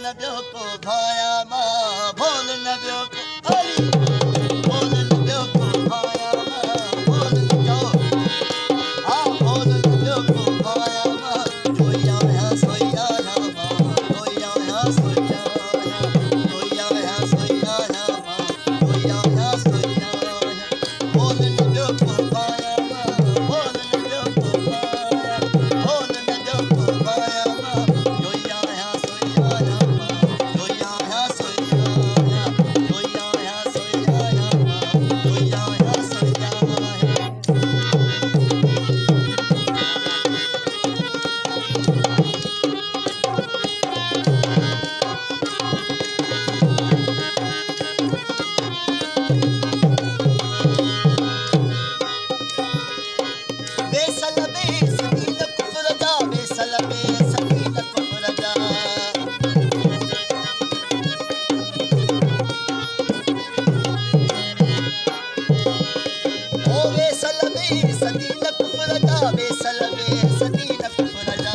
न ॿियो को भाया मां बोल न ॿियो को हरी बोल न ॿियो को भाया मां बोल न ॿियो हा बोल न ॿियो को भाया मां जोई आया सोई आया मां जोई आया सोई आया जोई आया सोई आया मां जोई आया सोई आया बोल न ॿियो को भाया मां बोल न ॿियो को भाया बोल न ॿियो को भाया मां जोई आया सोई आया मां जोई आया सोई आया जोई आया सोई आया मां जोई आया सोई आया बेसल बेसकील कुफर जा बेसल बेसकील कुफर जा ओ बेसल बेसकील कुफर जा बेसल बेसकील कुफर जा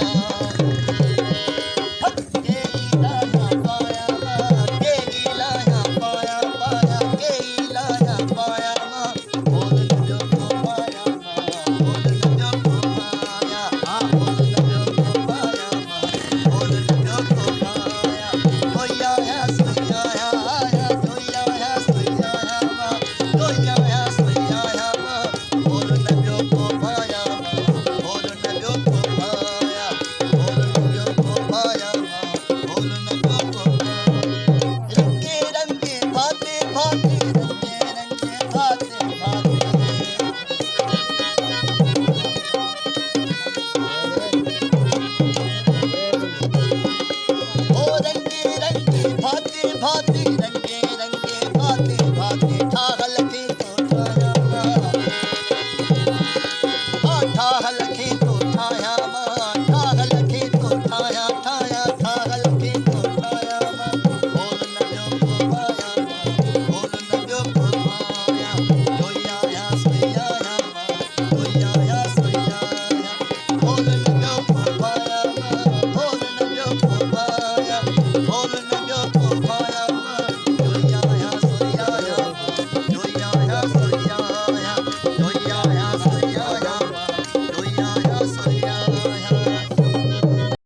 केली लाया पाया मां केली लाया पाया पाया केली लाया पाया मां बोल न ॿियो को पाया मां बोल न ॿियो को पाया हा बोल न ॿियो को पाया मां बोल न ॿियो को पाया जोई आया सोई आया आया जोई आया सोई आया मां जोई आया सोई आया मां बोल न ॿियो को पाया मां बोल न ॿियो को पाया बोल न ॿियो को पाया मां बोल न ॿियो को रंगे रंगे भाते भाते रंगे रंगे भाते भाते ओ रंगे रंगे भाते भाते रंगे रंगे भाते भाते ठाहल थे तो ठाया ठाहल